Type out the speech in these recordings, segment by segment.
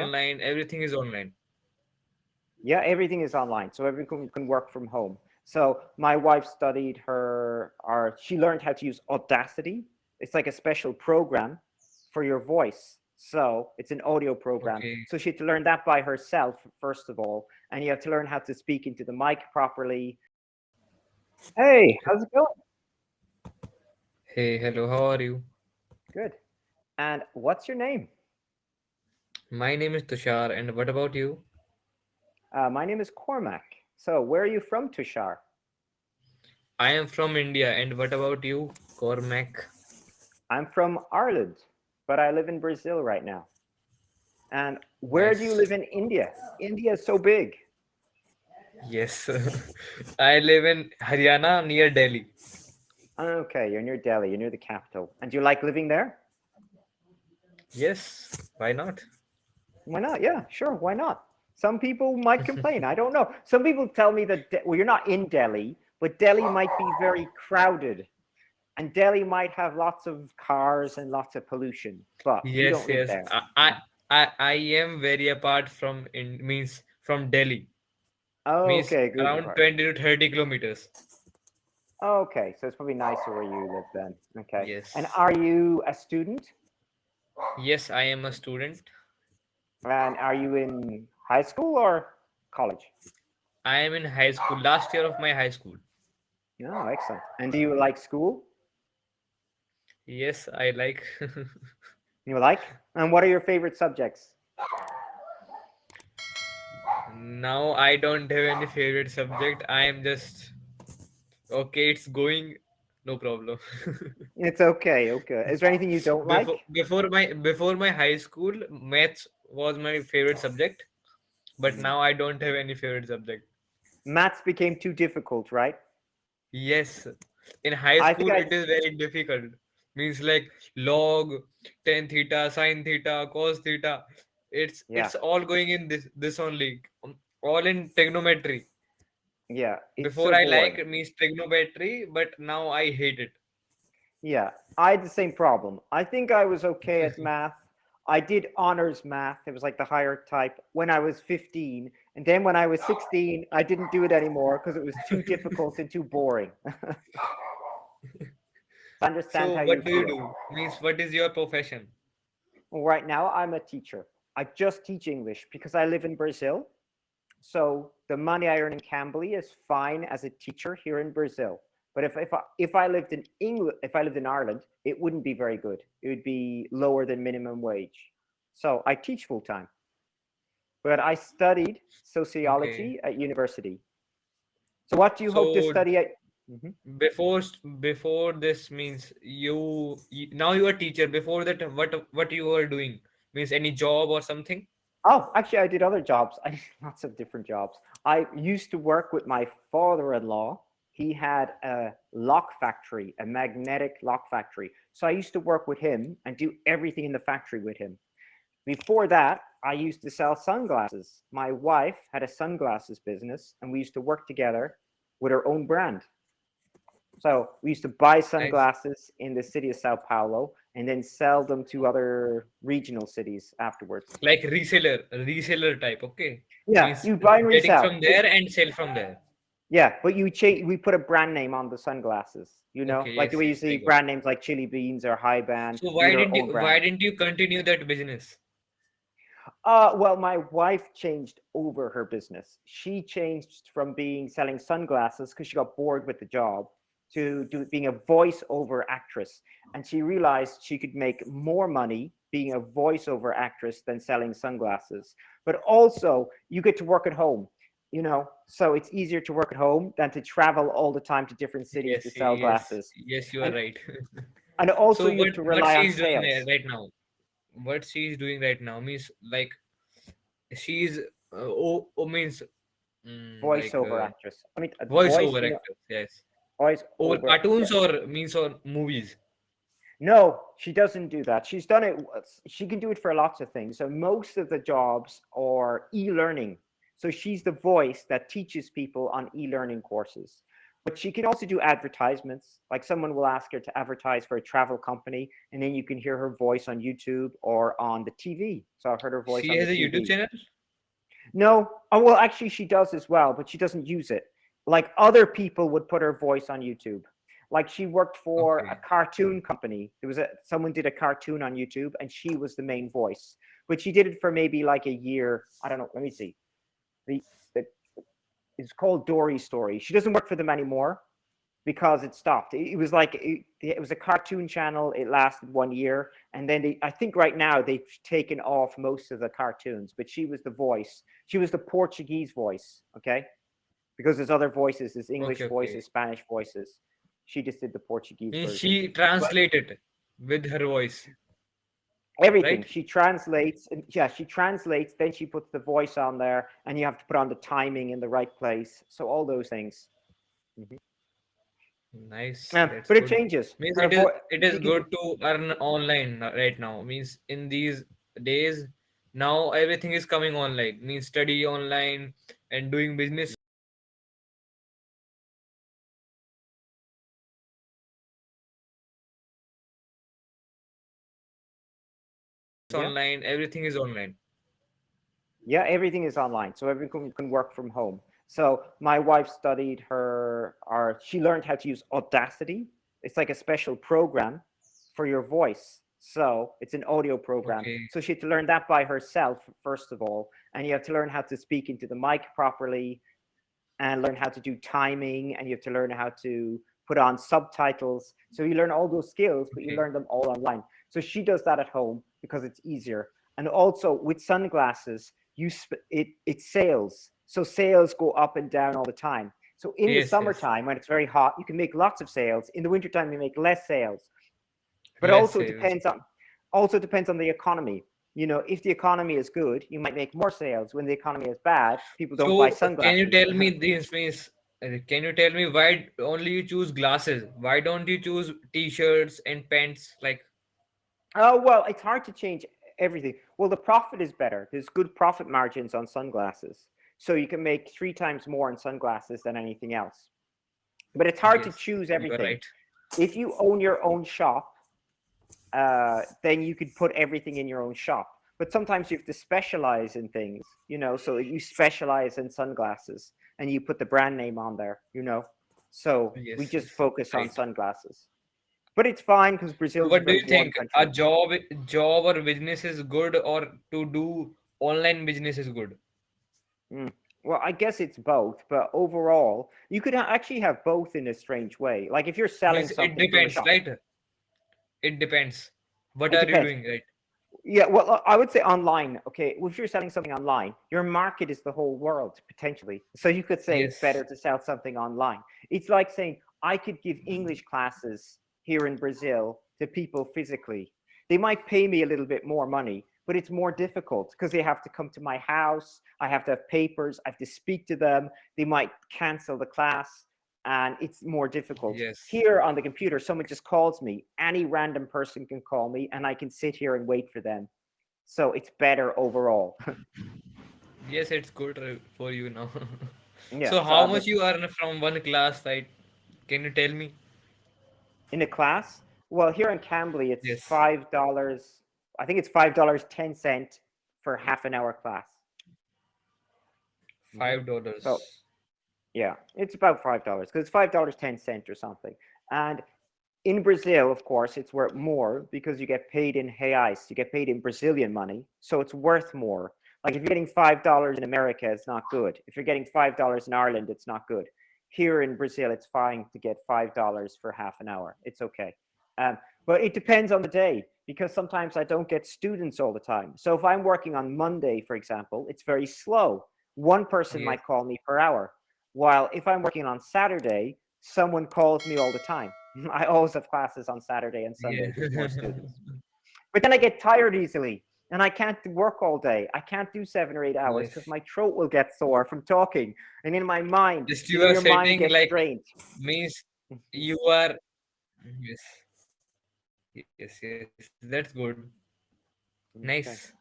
online. Everything is online. Yeah, everything is online, so everyone can work from home. So my wife studied she learned how to use Audacity. It's like a special program for your voice. So it's an audio program. Okay. So she had to learn that by herself, first of all. And you have to learn how to speak into the mic properly. Hey, how's it going? Hey, hello. How are you? Good. And what's your name? My name is Tushar, and what about you? My name is Cormac. So where are you from, Tushar? I am from India, and what about you, Cormac? I'm from Ireland, but I live in Brazil right now. And where do you Nice. live in India? India is so big. Yes. I live in Haryana near Delhi. Okay, you're near Delhi, you're near the capital. And do you like living there? Yes. Why not? Why not? Yeah, sure, why not? Some people might complain. I don't know. Some people tell me that, well, you're not in Delhi, but Delhi might be very crowded. And Delhi might have lots of cars and lots of pollution, but you Yes, don't live yes. there. I am very apart from means from Delhi. Means Okay, good. around 20 to 30 kilometers. Okay, so it's probably nicer where you live then. Okay. And Yes. are you a student? Yes, I am a student. And are you in high school or college? I am in high school, last year of my high school. Oh, excellent. And do you like school? Yes, I like. You like? And what are your favorite subjects? Now I don't have any favorite subject. I am just okay, it's going, no problem. It's okay, okay. Is there anything you don't like? Before my high school, maths was my favorite subject, but Mm. now I don't have any favorite subject. Maths became too difficult, right? Yes, in high I think school I, it is very difficult. Means like log, tan theta, sine theta, cos theta. It's yeah, it's all going in this only, all in trigonometry. yeah, it's Before so I boring. like means trigonometry, but now I hate it. Yeah, I had the same problem. I think I was okay at math. I did honors math. It was like the higher type when I was 15. And then when I was 16, I didn't do it anymore because it was too difficult and too boring. I understand So how you what do you feel. do? Means what is your profession? Well, right now, I'm a teacher. I just teach English because I live in Brazil. So the money I earn in Cambly is fine as a teacher here in Brazil. But if I lived in England, if I lived in Ireland, it wouldn't be very good. It would be lower than minimum wage. So I teach full time. But I studied Okay. sociology at university. So what do you hope to So study at? Mhm. before before this means now you are teacher. Before that, what you were doing? Means any job or something? Oh, actually, I did other jobs. I did lots of different jobs. I used to work with my father-in-law. He had a lock factory, a magnetic lock factory. So I used to work with him and do everything in the factory with him. Before that, I used to sell sunglasses. My wife had a sunglasses business, and we used to work together with her own brand. So we used to buy Nice. sunglasses in the city of Sao Paulo and then sell them to other regional cities afterwards. Like reseller type. Okay. Yeah, Means you buy and getting resell. from there and sell from there. Yeah, but you change. We put a brand name on the sunglasses. You know, Okay. like the Yes. way you Yes. I see got. brand names like Chili Beans or High Band. So We why had our didn't own you why brand. didn't you continue that business? Well, my wife changed over her business. She changed from being selling sunglasses because she got bored with the job to being a voiceover actress, and she realized she could make more money being a voiceover actress than selling sunglasses. But also, you get to work at home. You know, so it's easier to work at home than to travel all the time to different cities to Yes. sell Yes. glasses. Yes. You are And right. and also So you have to what rely she on is doing sales. right now? What she is doing right now means like she's means like Voiceover actress. I mean, a voice, voiceover you know, actress. Yes. voice Over over. Yeah. cartoons or means or movies. No, she doesn't do that. She's done it. She can do it for lots of things. So most of the jobs are e-learning. So she's the voice that teaches people on e-learning courses. But she can also do advertisements. Like someone will ask her to advertise for a travel company, and then you can hear her voice on YouTube or on the TV. So I've heard her voice She on the has a YouTube TV. channel. No, oh, well, actually, she does as well, but she doesn't use it. Like other people would put her voice on YouTube. Like she worked for a Okay. cartoon company. There was a someone did a cartoon on YouTube, and she was the main voice. But she did it for maybe like a year. I don't know. Let me see. The it's called Dory's Story. She doesn't work for them anymore because it stopped. It was like it was a cartoon channel. It lasted 1 year, and then I think right now they've taken off most of the cartoons. But she was the voice. She was the Portuguese voice. Okay, because there's other voices, there's Okay. English Okay. voices, Spanish voices. She just did the Portuguese Means version. she But translated with her voice, everything right? she translates, and yeah, she translates. Then she puts the voice on there, and you have to put on the timing in the right place. So all those things. Mhm. Nice. That's But it good. changes. Means Her voice. it is You can. good to earn online right now. Means in these days now everything is coming online. Means study online and doing business Yeah. online. Everything is online. Yeah, everything is online, so everyone can work from home. So my wife studied or she learned how to use Audacity. It's like a special program for your voice. So it's an audio program. Okay. So she had to learn that by herself, first of all. And you have to learn how to speak into the mic properly and learn how to do timing. And you have to learn how to put on subtitles. So you learn all those skills, but you Okay. learn them all online. So she does that at home because it's easier. And also with sunglasses, it sales. So sales go up and down all the time. So in the Yes. Yes. summertime when it's very hot, you can make lots of sales. In the wintertime, you make less sales. But Less also sales. depends on the economy. If the economy is good, you might make more sales. When the economy is bad, people don't buy So can you sunglasses. tell me this means? Can you tell me why only you choose glasses? Why don't you choose t-shirts and pants? Like Oh, well, it's hard to change everything. Well, the profit is better. There's good profit margins on sunglasses. So you can make 3 times more in sunglasses than anything else. But it's hard to yes, choose you are everything. right. If you own your own shop, then you could put everything in your own shop. But sometimes you have to specialize in things. So you specialize in sunglasses and you put the brand name on there. So we Yes, just yes, focus on right. sunglasses. But it's fine because So Brazil's a what do very you warm think? A country. job or business is good, or to do online business is good? Mm. Well, I guess it's both, but overall, you could actually have both in a strange way. Like if you're selling Means it something from a depends, shop, right? It depends. What it are you depends. doing, right? Yeah, well, I would say online. Okay, well, if you're selling something online, your market is the whole world potentially. So you could say it's Yes, better to sell something online. It's like saying I could give English classes here in Brazil to people physically. They might pay me a little bit more money, but it's more difficult because they have to come to my house. I have to have papers. I have to speak to them. They might cancel the class, and it's more difficult. yes, Here on the computer, someone just calls me. Any random person can call me, and I can sit here and wait for them. So it's better overall. yes. It's good for you now. Yeah. So So how I've much you earn from one class, right? Can you tell me? in a class. Well, here in Cambly, it's Yes, $5. I think it's $5.10 for half an hour class. Mhm. So $5. yeah, it's about $5 because it's $5.10 or something. And in Brazil, of course, it's worth more because you get paid in reais. You get paid in Brazilian money, so it's worth more. Like if you're getting $5 in America, it's not good. If you're getting $5 in Ireland, it's not good. Here in Brazil, it's fine to get $5 for half an hour. It's okay. Um, but it depends on the day because sometimes I don't get students all the time. So if I'm working on Monday, for example, it's very slow. One person Yes, might call me per hour. While if I'm working on Saturday, someone calls me all the time. I always have classes on Saturday and yeah. Sunday. There's more students. But then I get tired easily and I can't work all day. I can't do 7 or 8 hours because Yes. my throat will get sore from talking. And in my mind, Just you are your mind setting gets like strained. means you are yes, yes. That's good. Okay. Nice.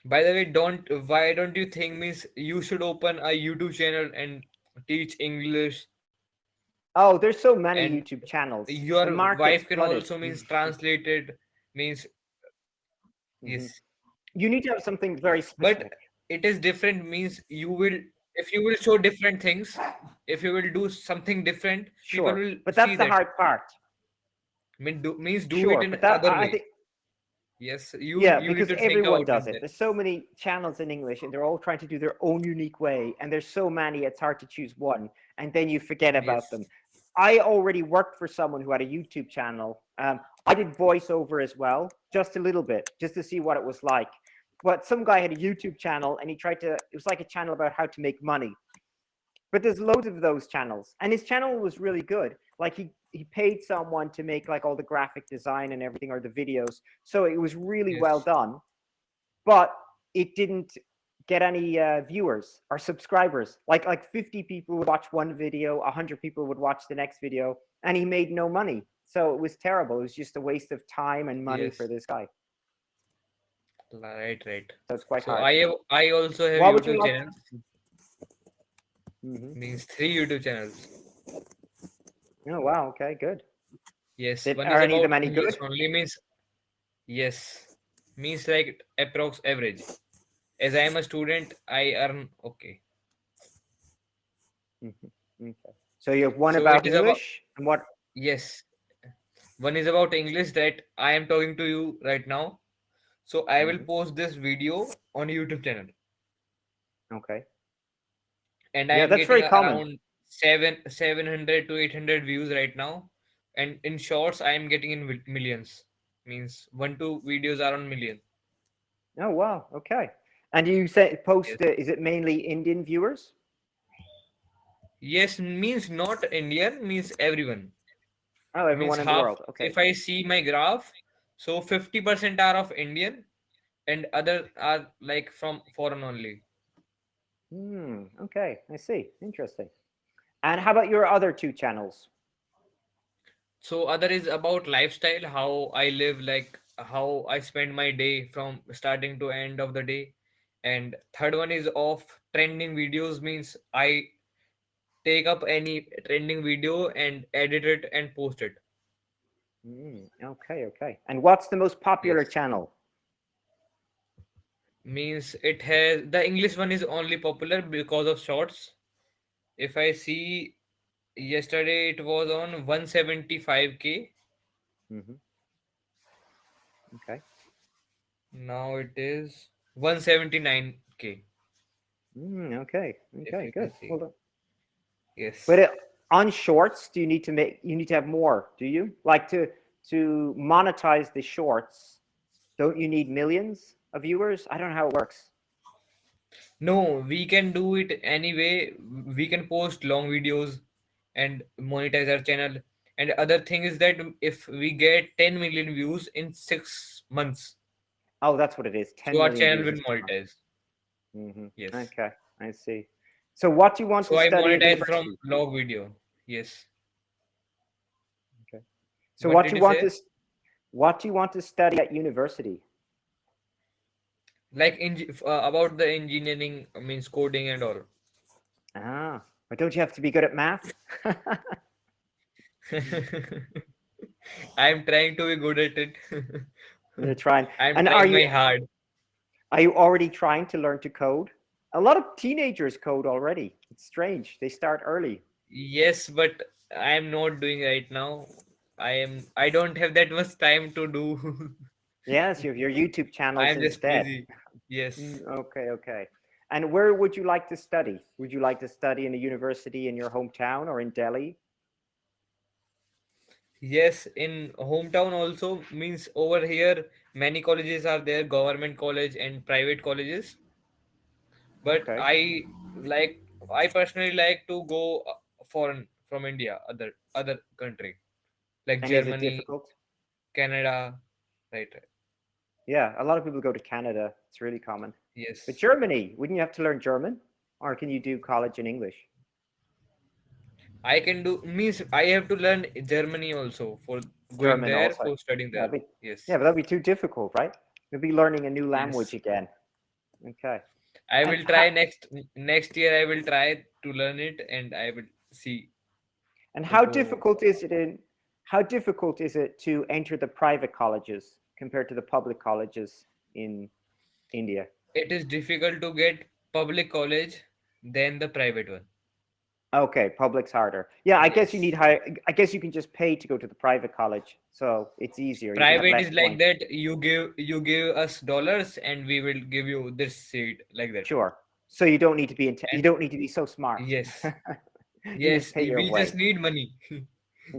By the way, don't why don't you think means you should open a YouTube channel and teach English, Oh, there's so many and YouTube channels. The your market's wife can flooded. also means translated means Mhm. yes. You need to have something very But specific. it is different means you will, if you will show different things, if you will do something different, people Sure, will but that's see the that. hard part. Means do it Sure, in but that other I way. think, Yes, yeah, you need because to think everyone about does it it. then. There's so many channels in English, and they're all trying to do their own unique way. And there's so many, it's hard to choose one, and then you forget about Yes, them. I already worked for someone who had a YouTube channel. I did voiceover as well, just a little bit, just to see what it was like. But some guy had a YouTube channel, and he tried to. It was like a channel about how to make money. But there's loads of those channels, and his channel was really good. Like he paid someone to make like all the graphic design and everything, or the videos, so it was really well yes, done. But it didn't get any viewers or subscribers. Like 50 people would watch one video, 100 people would watch the next video, and he made no money. So it was terrible. It was just a waste of time and money for yes. this guy. Right, right. So it's quite So hard. I also have What would you YouTube like? channels. Mm-hmm. Means three YouTube channels. Oh wow. Okay. Good. Yes, Did one is are any of them about any English good? only means yes. Means like approx average. As I am a student, I earn okay. Mhm. Okay. So you have one So it about is about English and what? yes. One is about English that I am talking to you right now. So I will Mhm. post this video on YouTube channel, Okay. and I Yeah, am that's getting very common. around 700 to 800 views right now. And in shorts, I am getting in millions. Means one two videos are on million. Oh wow. Okay. And you say Yes. post? Is it mainly Indian viewers? Yes, means not Indian, means everyone. Oh, Means everyone in the half. world. Okay. If I see my graph, so 50% are of Indian, and other are like from foreign only. Hmm. Okay. I see. Interesting. And how about your other two channels? So other is about lifestyle, how I live, like how I spend my day from starting to end of the day. And third one is of trending videos, means I take up any trending video and edit it and post it. Okay. Okay. And what's the most popular Yes. channel? Means it has the English one is only popular because of shorts. If I see yesterday it was on 175K. Hmm. Okay. Now it is 179K. Okay. If Okay. you Good. can see. Hold on. But Yes. on shorts, do you need to make? You need to have more. Do you like to monetize the shorts? Don't you need millions of viewers? I don't know how it works. No, we can do it anyway. We can post long videos and monetize our channel. And other thing is that if we get 10 million views in 6 months, Oh, that's what it is. so 10 our million channel views will in 6 months. monetize. Yes. Okay, I see. So, what do you want to So I study at monetize from university? long video. Yes. Okay. So, What what did do you you want say? to what do you want to study at university? Like about the engineering, means coding and all. Ah, but don't you have to be good at math? I'm trying to be good at it. You're trying. I'm And trying my hard. are you already trying to learn to code? A lot of teenagers code already. It's strange. They start early. Yes, but I'm not doing right now. I don't have that much time to do. Yes, you have your YouTube channels I'm just instead. busy. Yes. Okay, okay. And where would you like to study? Would you like to study in a university in your hometown or in Delhi? Yes, in hometown also means over here many colleges are there, government college and private colleges. But Okay. I personally like to go foreign from India, other country like And is it Germany, difficult? Canada, right, right. Yeah, a lot of people go to Canada. It's really common. But Yes. Germany, wouldn't you have to learn German? Or can you do college in English? I can do means I have to learn Germany also for going German there, also. for studying Yeah, there. but Yes. yeah, but that'd be too difficult, right? You'll be learning a new language Yes. again. Okay. I And will try next year. I will try to learn it, and I will see to how go. difficult is it in how difficult is it to enter the private colleges compared to the public colleges in India? It is difficult to get public college than the private one. Okay, public's harder. Yeah, I guess you need Yes. high. I guess you can just pay to go to the private college, so it's easier. You can have Private less is like points. that. You give us dollars, and we will give you this seat like that. Sure. So you don't need to be you And don't need to be so smart. yes, You just yes, pay your we just way. need money.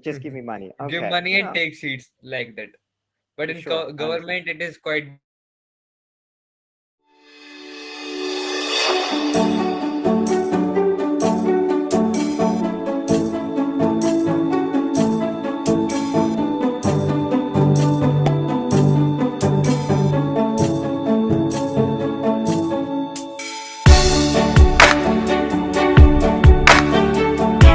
Just give me money. Give Okay. money and No, take seats like that. But for in sure. I understand. government, it is quite difficult.